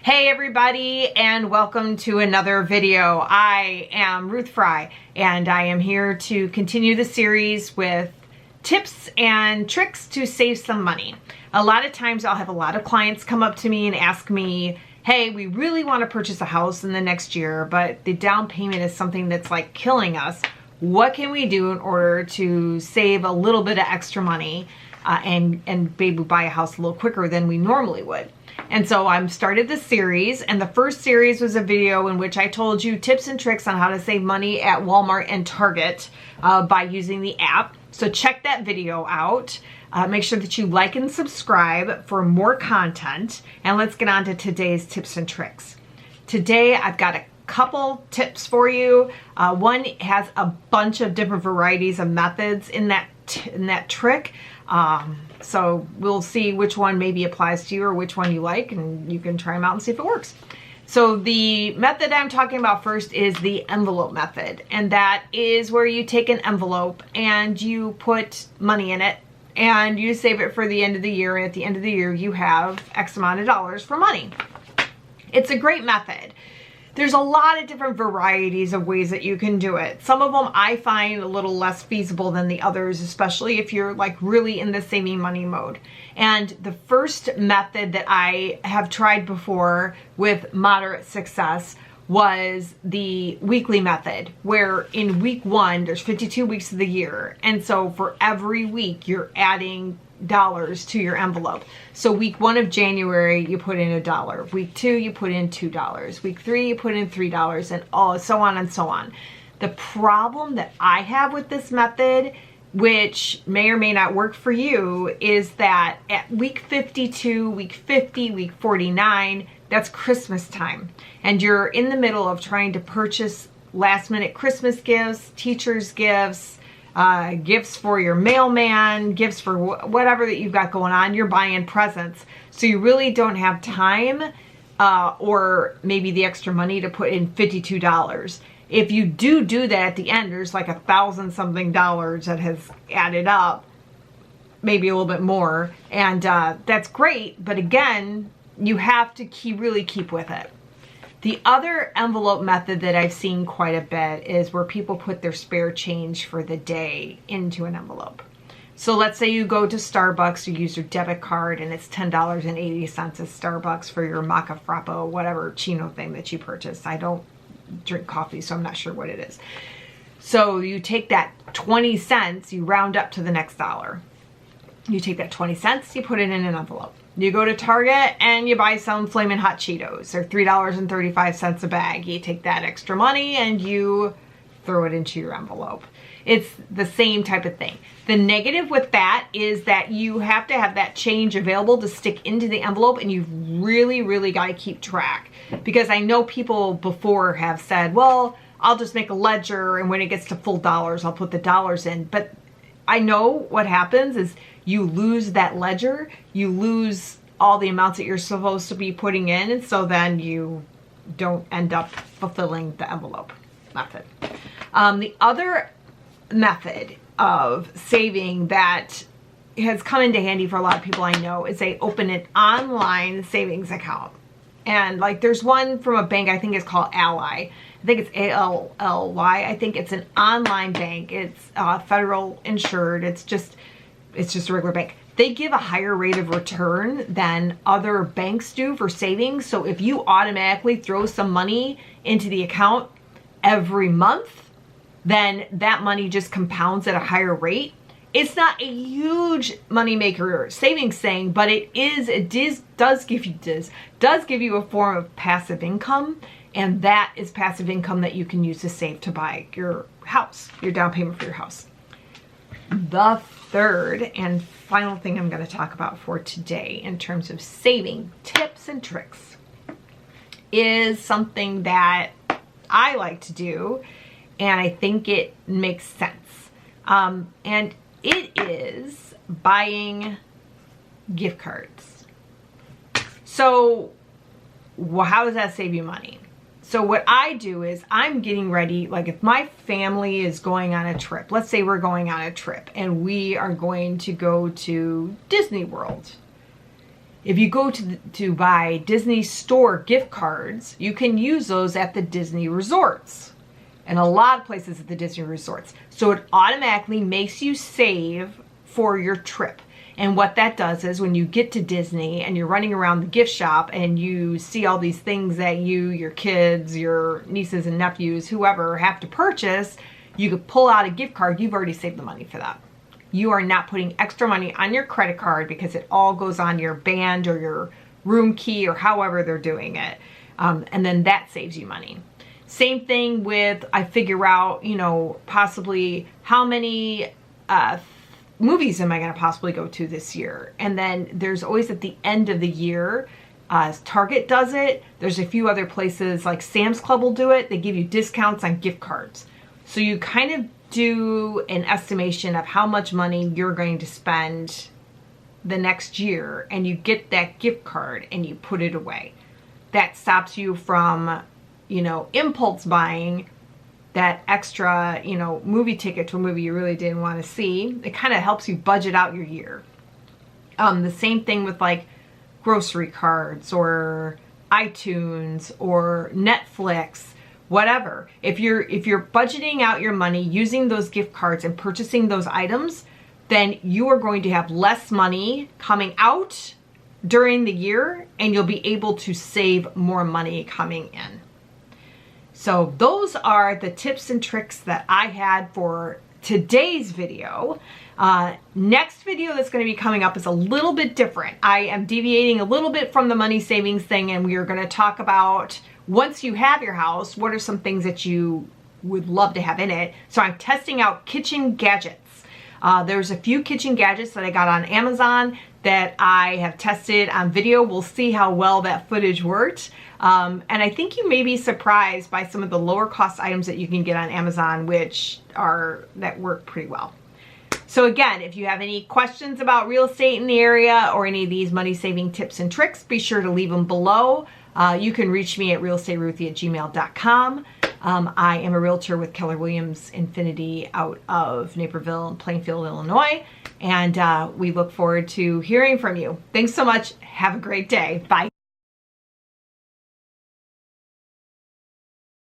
Hey everybody, and welcome to another video. I am Ruth Fry, and I am here to continue the series with tips and tricks to save some money. A lot of times I'll have a lot of clients come up to me and ask me, hey, we really want to purchase a house in the next year, but the down payment is something that's like killing us. What can we do in order to save a little bit of extra money and maybe buy a house a little quicker than we normally would? And so I started this series, and the first series was a video in which I told you tips and tricks on how to save money at Walmart and Target by using the app. So check that video out. Make sure that you like and subscribe for more content. And let's get on to today's tips and tricks. Today I've got a couple tips for you. One has a bunch of different varieties of methods in that trick. So we'll see which one maybe applies to you or which one you like, and you can try them out and see if it works. So the method I'm talking about first is the envelope method, and that is where you take an envelope and you put money in it and you save it for the end of the year, and at the end of the year you have X amount of dollars for money. It's a great method. There's a lot of different varieties of ways that you can do it. Some of them I find a little less feasible than the others, especially if you're like really in the saving money mode. And the first method that I have tried before with moderate success was the weekly method, where in week one, there's 52 weeks of the year. And so for every week, you're adding dollars to your envelope. So week one of January, you put in $1. Week two, you put in $2. Week three, you put in $3, and so on and so on. The problem that I have with this method, which may or may not work for you, is that at week 52, week 50, week 49, that's Christmas time. And you're in the middle of trying to purchase last minute Christmas gifts, teachers' gifts, gifts for your mailman, gifts for whatever that you've got going on. You're buying presents. So you really don't have time or maybe the extra money to put in $52. If you do that at the end, there's like $1,000-something that has added up, maybe a little bit more. And that's great. But again, you have to really keep with it. The other envelope method that I've seen quite a bit is where people put their spare change for the day into an envelope. So let's say you go to Starbucks, you use your debit card, and it's $10.80 at Starbucks for your Maca Frappo, whatever chino thing that you purchase. I don't drink coffee, so I'm not sure what it is. So you take that 20 cents, you round up to the next dollar. You take that 20 cents, you put it in an envelope. You go to Target and you buy some Flamin' Hot Cheetos. They're $3.35 a bag. You take that extra money and you throw it into your envelope. It's the same type of thing. The negative with that is that you have to have that change available to stick into the envelope, and you've really got to keep track. Because I know people before have said, well, I'll just make a ledger, and when it gets to full dollars, I'll put the dollars in. But I know what happens is you lose that ledger, you lose all the amounts that you're supposed to be putting in, and so then you don't end up fulfilling the envelope method. The other method of saving that has come into handy for a lot of people I know is they open an online savings account. And like there's one from a bank, I think it's called Ally. I think it's ALLY. I think it's an online bank. It's federal insured. It's just a regular bank. They give a higher rate of return than other banks do for savings. So if you automatically throw some money into the account every month, then that money just compounds at a higher rate. It's not a huge moneymaker savings thing, but it does give you a form of passive income, and that is passive income that you can use to save to buy your house, your down payment for your house. The third and final thing I'm going to talk about for today in terms of saving tips and tricks is something that I like to do, and I think it makes sense. And it is buying gift cards. So how does that save you money? So what I do is I'm getting ready, like if my family is going on a trip, let's say we're going on a trip and we are going to go to Disney World. If you go to buy Disney store gift cards, you can use those at the Disney resorts and a lot of places at the Disney resorts. So it automatically makes you save for your trip. And what that does is when you get to Disney and you're running around the gift shop and you see all these things that you, your kids, your nieces and nephews, whoever have to purchase, you could pull out a gift card. You've already saved the money for that. You are not putting extra money on your credit card because it all goes on your band or your room key or however they're doing it. And then that saves you money. Same thing with, I figure out, you know, possibly how many movies am I going to possibly go to this year? And then there's always at the end of the year, Target does it. There's a few other places like Sam's Club will do it. They give you discounts on gift cards. So you kind of do an estimation of how much money you're going to spend the next year, and you get that gift card and you put it away. That stops you from, you know, impulse buying that extra, you know, movie ticket to a movie you really didn't want to see. It kind of helps you budget out your year. The same thing with like grocery cards or iTunes or Netflix, whatever. If you're budgeting out your money using those gift cards and purchasing those items, then you are going to have less money coming out during the year and you'll be able to save more money coming in. So those are the tips and tricks that I had for today's video. Next video that's going to be coming up is a little bit different. I am deviating a little bit from the money savings thing, and we are going to talk about, once you have your house, what are some things that you would love to have in it. So I'm testing out kitchen gadgets. There's a few kitchen gadgets that I got on Amazon that I have tested on video. We'll see how well that footage worked. And I think you may be surprised by some of the lower cost items that you can get on Amazon, that work pretty well. So again, if you have any questions about real estate in the area or any of these money saving tips and tricks, be sure to leave them below. You can reach me at realestateruthie@gmail.com. I am a realtor with Keller Williams Infinity out of Naperville and Plainfield, Illinois. And we look forward to hearing from you. Thanks so much. Have a great day. Bye.